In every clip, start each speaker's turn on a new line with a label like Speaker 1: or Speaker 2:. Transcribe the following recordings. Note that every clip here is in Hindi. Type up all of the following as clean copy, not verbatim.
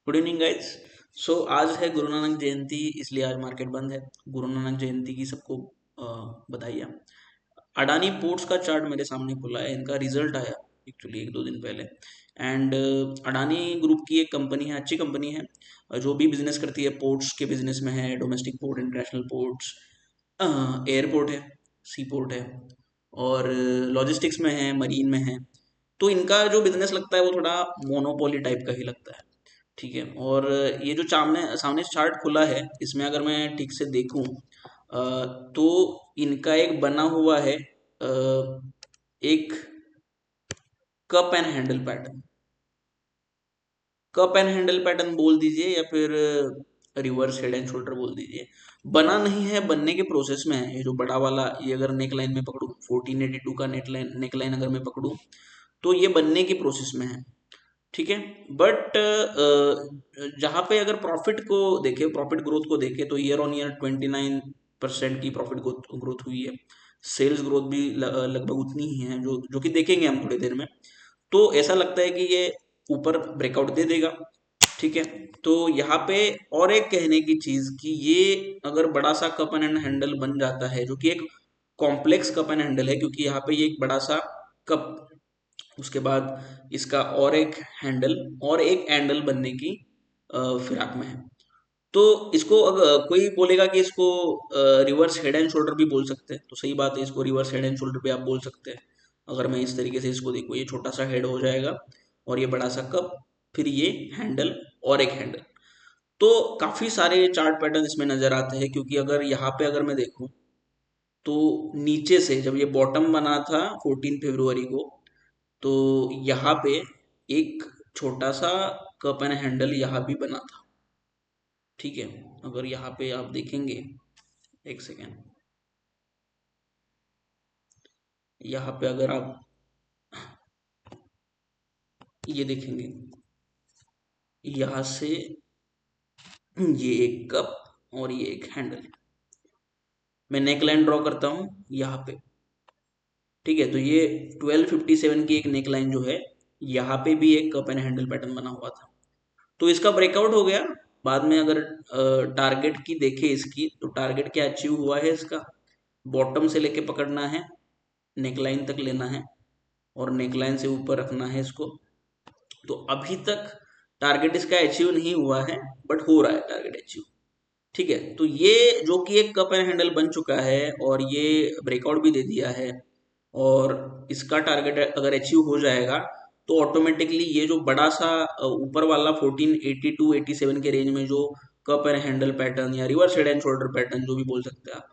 Speaker 1: Good evening guys. आज है गुरु नानक जयंती, इसलिए आज मार्केट बंद है। गुरु नानक जयंती की सबको बधाइयाँ। अडानी पोर्ट्स का चार्ट मेरे सामने खुला है, इनका रिजल्ट आया एक्चुअली एक दो दिन पहले। एंड अडानी ग्रुप की एक कंपनी है, अच्छी कंपनी है, जो भी बिजनेस करती है पोर्ट्स के बिजनेस में है। Domestic port, international ports, airport है, सी पोर्ट है, और लॉजिस्टिक्स में है, मरीन में है। तो इनका जो बिजनेस लगता है वो थोड़ा मोनोपोली टाइप का ही लगता है। ठीक है। और ये जो सामने सामने चार्ट खुला है, इसमें अगर मैं ठीक से देखूं तो इनका एक बना हुआ है, एक cup and handle pattern. Cup and handle pattern बोल दीजिए या फिर रिवर्स हेड एंड शोल्डर बोल दीजिए। बना नहीं है, बनने के प्रोसेस में है। ये जो बड़ा वाला, ये अगर नेक लाइन में पकड़ूं, 1482 का नेक लाइन अगर मैं पकड़ूं, तो ये बनने की प्रोसेस में है। ठीक है। बट जहाँ पे अगर प्रॉफिट को देखें, प्रॉफिट ग्रोथ को देखें, तो ईयर ऑन ईयर 29% की प्रॉफिट ग्रोथ हुई है। सेल्स ग्रोथ भी लगभग उतनी ही है, जो कि देखेंगे हम थोड़ी देर में। तो ऐसा लगता है कि ये ऊपर ब्रेकआउट दे देगा। ठीक है। तो यहाँ पे और एक कहने की चीज कि ये अगर बड़ा सा कप एंड हैंडल बन जाता है, जो कि एक कॉम्प्लेक्स कप एंड हैंडल है, क्योंकि यहाँ पे ये एक बड़ा सा कप, उसके बाद इसका और एक हैंडल और एक हैंडल बनने की फिराक में है। तो इसको अगर कोई बोलेगा कि इसको रिवर्स हेड एंड शोल्डर भी बोल सकते हैं, तो सही बात है, इसको रिवर्स हेड एंड शोल्डर भी आप बोल सकते हैं। अगर मैं इस तरीके से इसको देखूँ, ये छोटा सा हेड हो जाएगा और ये बड़ा सा कप, फिर ये हैंडल और एक हैंडल। तो काफी सारे चार्ट पैटर्न इसमें नजर आते हैं, क्योंकि अगर यहाँ पे अगर मैं देखूँ, तो नीचे से जब ये बॉटम बना था 14 फरवरी को, तो यहाँ पे एक छोटा सा कप एंड हैंडल यहाँ भी बना था। ठीक है। अगर यहाँ पे आप देखेंगे, एक सेकेंड, यहाँ पे अगर आप ये देखेंगे, यहाँ से ये एक कप और ये एक हैंडल। मैं नेक लाइन ड्रॉ करता हूँ यहाँ पे। ठीक है। तो ये 1257 की एक नेक लाइन जो है, यहाँ पे भी एक कप एंड हैंडल पैटर्न बना हुआ था। तो इसका ब्रेकआउट हो गया। बाद में अगर टारगेट की देखे इसकी, तो टारगेट क्या अचीव हुआ है इसका? बॉटम से लेके पकड़ना है, नेकलाइन तक लेना है, और नेकलाइन से ऊपर रखना है इसको। तो अभी तक टारगेट इसका अचीव नहीं हुआ है, बट हो रहा है टारगेट अचीव। ठीक है। तो ये जो कि एक कप एंड हैंडल बन चुका है, और ये ब्रेकआउट भी दे दिया है, और इसका टारगेट अगर अचीव हो जाएगा, तो ऑटोमेटिकली ये जो बड़ा सा ऊपर वाला 1482-87 के रेंज में जो कप एंड हैंडल पैटर्न या reverse head and shoulder pattern जो भी बोल सकते हैं आप,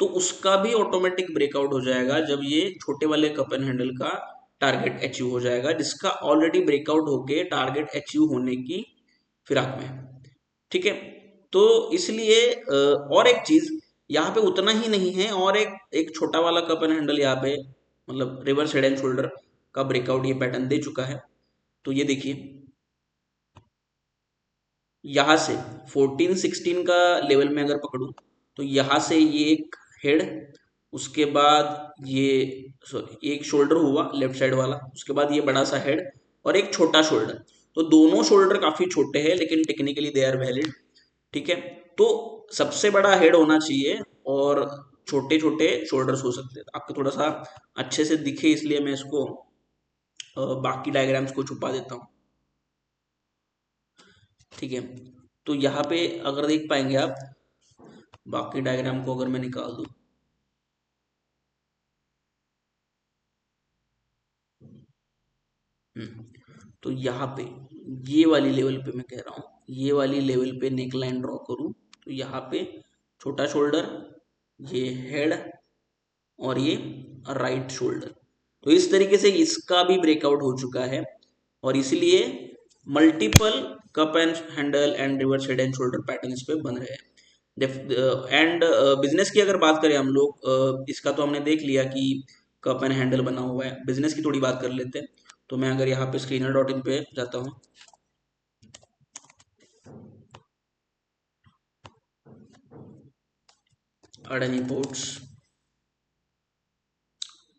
Speaker 1: तो उसका भी ऑटोमेटिक ब्रेकआउट हो जाएगा जब ये छोटे वाले कप एंड हैंडल का टारगेट अचीव हो जाएगा, जिसका ऑलरेडी ब्रेकआउट होके टारगेट अचीव होने की फिराक में है। ठीक है। तो इसलिए और एक चीज यहाँ पे उतना ही नहीं है, और एक एक छोटा वाला कप एंड हैंडल यहाँ पे, मतलब रिवर्स हेड एंड शोल्डर का ब्रेकआउट ये पैटर्न दे चुका है। तो ये देखिए, यहाँ से 1416 का लेवल में अगर पकड़ूं, तो यहाँ से ये एक हेड, उसके बाद ये, सॉरी, एक शोल्डर हुआ लेफ्ट साइड वाला, उसके बाद ये बड़ा सा हेड और एक छोटा शोल्डर। तो दोनों शोल्डर काफी छोटे हैं, लेकिन टेक्निकली दे आर वैलिड। ठीक है। तो सबसे बड़ा हेड होना चाहिए और छोटे छोटे शोल्डर्स हो सकते हैं। आपको थोड़ा सा अच्छे से दिखे, इसलिए मैं इसको बाकी डायग्राम्स को छुपा देता हूँ। ठीक है। तो यहाँ पे अगर देख पाएंगे आप, बाकी डायग्राम को अगर मैं निकाल दूँ, तो यहाँ पे ये वाली लेवल पे मैं कह रहा हूँ, ये वाली लेवल पे नेक लाइन ड्रॉ करूँ, तो यहाँ पे छोटा शोल्डर, ये हेड, और ये राइट शोल्डर। तो इस तरीके से इसका भी ब्रेकआउट हो चुका है, और इसलिए multiple cup and handle and reverse head and shoulder pattern इस पे बन रहे हैं। एंड बिजनेस की अगर बात करें हम लोग, इसका तो हमने देख लिया कि कप एंड हैंडल बना हुआ है। बिजनेस की थोड़ी बात कर लेते हैं। तो मैं अगर यहाँ पे screener.in पे जाता हूँ, अडानी पोर्ट्स,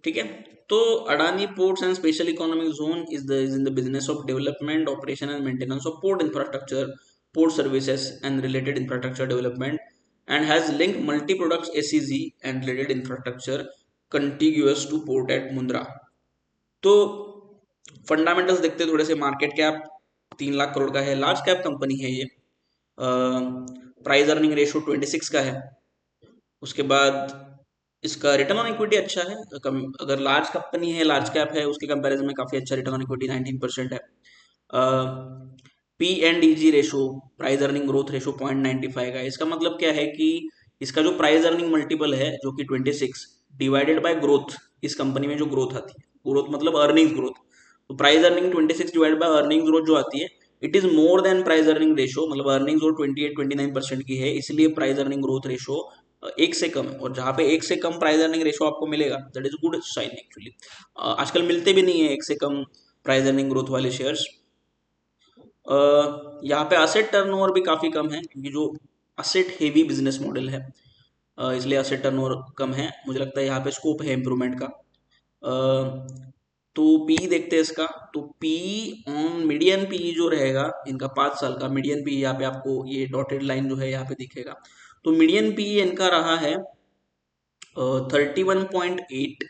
Speaker 1: ठीक है। तो Adani ports and special economic zone is in the business of development, operation and maintenance of port infrastructure, port services and related infrastructure development, and has linked multi products SEZ and related infrastructure contiguous to port at Mundra. तो फंडामेंटल्स देखते हैं थोड़े से। मार्केट कैप 3 लाख करोड़ का है, लार्ज कैप कंपनी है ये। प्राइस अर्निंग रेशियो 26 का है। उसके बाद इसका रिटर्न ऑन इक्विटी अच्छा है। अगर लार्ज कंपनी है, लार्ज कैप है, उसके कंपैरिजन में काफ़ी अच्छा रिटर्न ऑन इक्विटी 19% है। P and D G ratio, price earning growth ratio 0.95 का है। इसका मतलब क्या है कि इसका जो प्राइस अर्निंग मल्टीपल है जो कि 26 डिवाइडेड बाय ग्रोथ, इस कंपनी में जो ग्रोथ आती है, ग्रोथ मतलब अर्निंग्स ग्रोथ, तो price earning 26 divided by earning growth जो आती है, it is more than price earning ratio, मतलब अर्निंग्स और 28-29% की है, इसलिए प्राइस अर्निंग ग्रोथ रेशो 1 से कम है। और जहाँ पे 1 से कम प्राइस अर्निंग रेशो आपको मिलेगा, that is good sign actually. आजकल मिलते भी नहीं है 1 से कम प्राइस अर्निंग ग्रोथ वाले शेयर्स। यहाँ पे असेट टर्नओवर भी काफ़ी कम है, क्योंकि जो असेट हेवी बिजनेस मॉडल है, इसलिए असेट टर्नओवर कम है। मुझे लगता है यहाँ पे स्कोप है इम्प्रूवमेंट का। तो पी देखते हैं इसका। तो पी ऑन मीडियन पी जो रहेगा इनका 5 साल का मीडियन पी, यहाँ पे आपको ये डॉटेड लाइन जो है यहाँ पे दिखेगा। तो मीडियन पी इनका रहा है 31.8,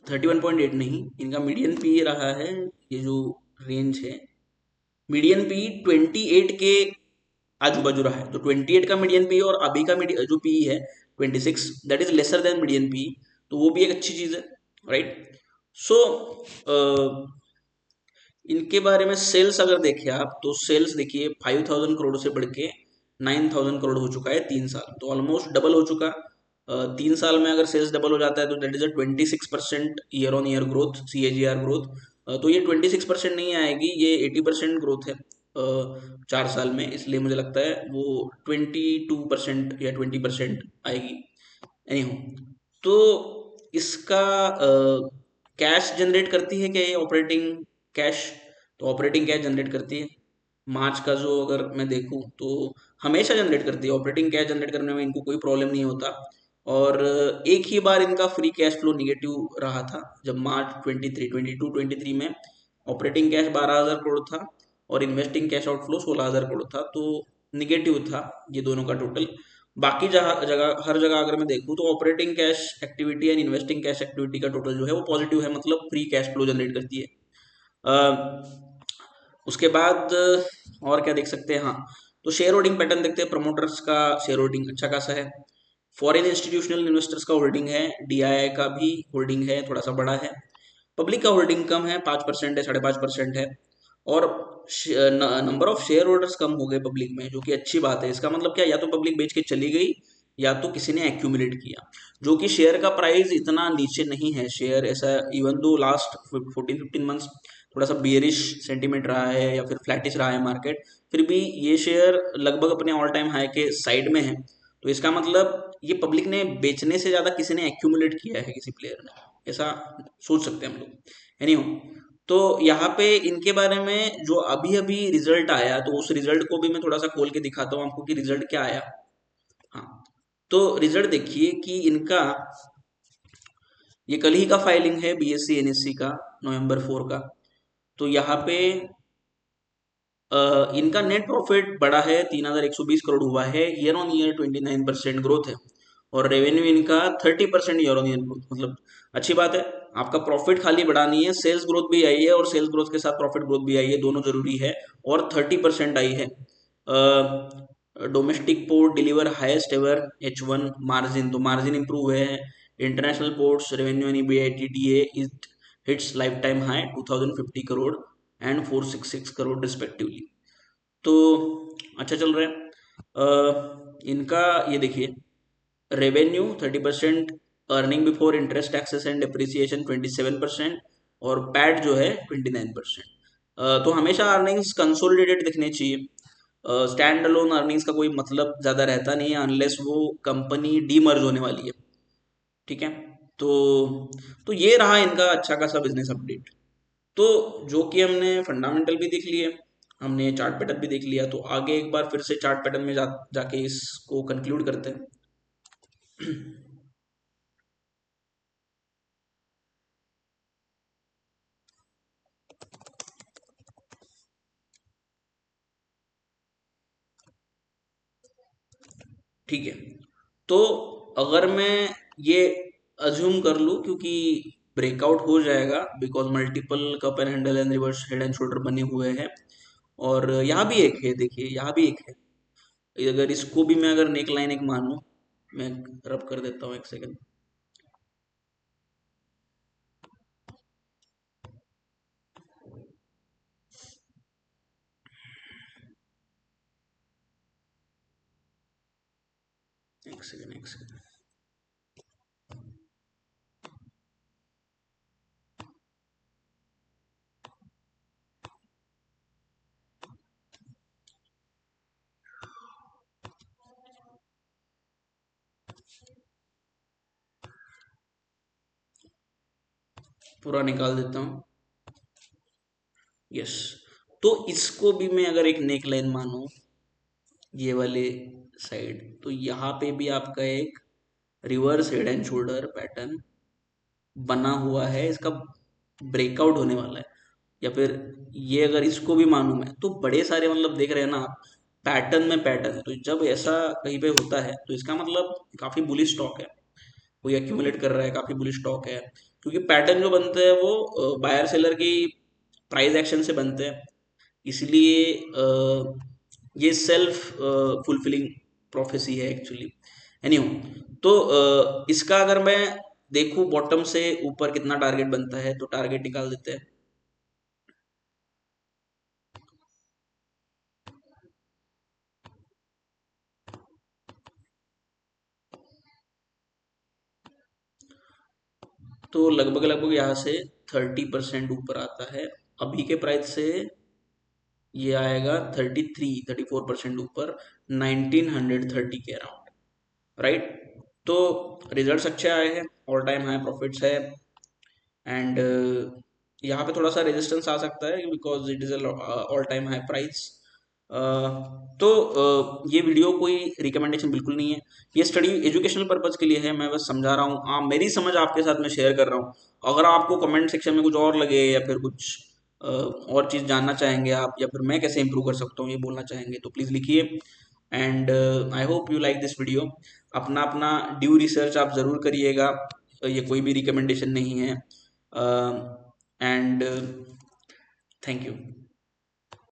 Speaker 1: 31.8 नहीं, इनका मीडियन पी रहा है, ये जो रेंज है मीडियन पी 28 के आजू बाजू रहा है। तो 28 का मीडियन पी और अभी का जो पी है 26, that is lesser than median P. तो वो भी एक अच्छी चीज है, राइट। सो इनके बारे में सेल्स अगर देखें आप, तो सेल्स देखिए 5,000 करोड़ से बढ़ के 9,000 करोड़ हो चुका है 3 साल, तो ऑलमोस्ट डबल हो चुका। 3 साल में अगर सेल्स डबल हो जाता है तो that is a 26% year on year growth, CAGR growth. तो ये 26% नहीं आएगी, ये 80% ग्रोथ है 4 साल में, इसलिए मुझे लगता है वो 22% या 20% आएगी। एनीहो, तो इसका कैश जनरेट करती है क्या ये ऑपरेटिंग कैश? तो ऑपरेटिंग कैश जनरेट करती है। मार्च का जो अगर मैं देखूं तो हमेशा जनरेट करती है ऑपरेटिंग कैश, जनरेट करने में इनको कोई प्रॉब्लम नहीं होता। और एक ही बार इनका फ्री कैश फ्लो निगेटिव रहा था, जब मार्च 23 में ऑपरेटिंग कैश 12,000 करोड़ था और इन्वेस्टिंग कैश आउटफ्लो 16,000 करोड़ था, तो निगेटिव था ये दोनों का टोटल। बाकी जगह हर जगह अगर मैं देखूं तो operating cash activity and investing cash activity का टोटल जो है वो पॉजिटिव है, मतलब फ्री कैश फ्लो जनरेट करती है। उसके बाद और क्या देख सकते हैं, हाँ, तो शेयर होल्डिंग पैटर्न देखते हैं। प्रमोटर्स का शेयर होल्डिंग अच्छा खासा है। फॉरेन इंस्टीट्यूशनल इन्वेस्टर्स का होल्डिंग है, DII का भी होल्डिंग है, थोड़ा सा बड़ा है। पब्लिक का होल्डिंग कम है, 5% है, 5.5% है। और नंबर ऑफ शेयर होल्डर्स कम हो गए पब्लिक में, जो कि अच्छी बात है। इसका मतलब क्या, या तो पब्लिक बेच के चली गई या तो किसी ने एक्यूमुलेट किया, जो कि शेयर का प्राइस इतना नीचे नहीं है। शेयर ऐसा, इवन दो लास्ट 14-15 मंथ्स थोड़ा सा बियरिश सेंटीमेंट रहा है या फिर फ्लैटिश रहा है मार्केट, फिर भी ये शेयर लगभग अपने ऑल टाइम हाई के साइड में है। तो इसका मतलब ये पब्लिक ने बेचने से ज़्यादा किसी ने एक्यूमुलेट किया है, किसी प्लेयर ने, ऐसा सोच सकते हैं हम लोग। एनीहो, तो यहाँ पे इनके बारे में जो अभी अभी रिजल्ट आया, तो उस रिजल्ट को भी मैं थोड़ा सा खोल के दिखाता हूँ आपको कि रिजल्ट क्या आया। हाँ, तो रिजल्ट देखिए कि इनका ये कल ही का फाइलिंग है BSE NSE का, November 4 का। तो यहाँ पे इनका नेट प्रॉफिट बढ़ा है, 3,120 करोड़ हुआ है, ईयर ऑन ईयर 29% ग्रोथ है। और रेवेन्यू इनका 30% ईयर ऑन ईयर ग्रोथ, मतलब अच्छी बात है। आपका प्रॉफिट खाली बढ़ा नहीं है, सेल्स ग्रोथ भी आई है, और सेल्स ग्रोथ के साथ प्रॉफिट ग्रोथ भी आई है, दोनों जरूरी है। और 30% आई है। Domestic port deliver highest ever H1 margin, तो मार्जिन इंप्रूव हुए हैं। International ports revenue and EBITDA it hits life time high 2,050 crore and 466 crore respectively. तो अच्छा चल रहा है। इनका ये देखिए, revenue 30%, earning before interest taxes and depreciation 27%, और पैट जो है 29%। तो हमेशा अर्निंग्स कंसोलिडेटेड दिखने चाहिए। स्टैंड अलोन अर्निंग्स का कोई मतलब ज़्यादा रहता नहीं है अनलेस वो कंपनी डीमर्ज होने वाली है, ठीक है। तो ये रहा इनका अच्छा खासा बिजनेस अपडेट। तो जो कि हमने फंडामेंटल भी देख लिए, हमने चार्ट पैटर्न भी देख लिया, तो आगे एक बार फिर से चार्ट पैटर्न में जाके इसको कंक्लूड करते हैं। ठीक है। तो अगर मैं ये अज्यूम कर लूँ, क्योंकि ब्रेकआउट हो जाएगा because multiple cup and handle and reverse head and shoulder बने हुए हैं, और यहाँ भी एक है, देखिए यहाँ भी एक है। अगर इसको भी मैं अगर नेक लाइन एक मानूं, मैं रब कर देता हूँ, एक सेकंड। एक सेकंड, एक सेकंड। पूरा निकाल देता हूँ। यस। तो इसको भी मैं अगर एक नेक लाइन मानूं, ये वाले साइड, तो यहाँ पे भी आपका एक reverse head and shoulder pattern बना हुआ है, इसका ब्रेकआउट होने वाला है। या फिर ये अगर इसको भी मानूं मैं, तो बड़े सारे मतलब देख रहे हैं ना आप, पैटर्न में पैटर्न। तो जब ऐसा कहीं पे होता है तो इसका मतलब काफी बुलिश स्टॉक है, कोई एक्यूमुलेट कर रहा है, काफी बुलिश स्टॉक है। क्योंकि पैटर्न जो बनते हैं वो बायर सेलर की प्राइस एक्शन से बनते हैं, इसलिए ये सेल्फ फुलफिलिंग प्रोफेसी है एक्चुअली। एनीहो, तो इसका अगर मैं देखूं बॉटम से ऊपर कितना टारगेट बनता है, तो टारगेट निकाल देते हैं। तो लगभग लगभग यहाँ से 30% ऊपर आता है। अभी के प्राइस से ये आएगा 34% ऊपर, 1930 के अराउंड, राइट। तो रिजल्ट्स अच्छे आए हैं, ऑल टाइम हाई प्रॉफिट्स है, एंड यहाँ पे थोड़ा सा रेजिस्टेंस आ सकता है because it is all time high price. तो ये वीडियो कोई रिकमेंडेशन बिल्कुल नहीं है, ये स्टडी एजुकेशनल पर्पज के लिए है, मैं बस समझा रहा हूँ, मेरी समझ आपके साथ में शेयर कर रहा हूँ। अगर आपको कमेंट सेक्शन में कुछ और लगे, या फिर कुछ और चीज़ जानना चाहेंगे आप, या फिर मैं कैसे इंप्रूव कर सकता हूँ ये बोलना चाहेंगे, तो प्लीज़ लिखिए। And I hope you like this video. अपना अपना ड्यू रिसर्च आप ज़रूर करिएगा, ये कोई भी रिकमेंडेशन नहीं है। And thank you.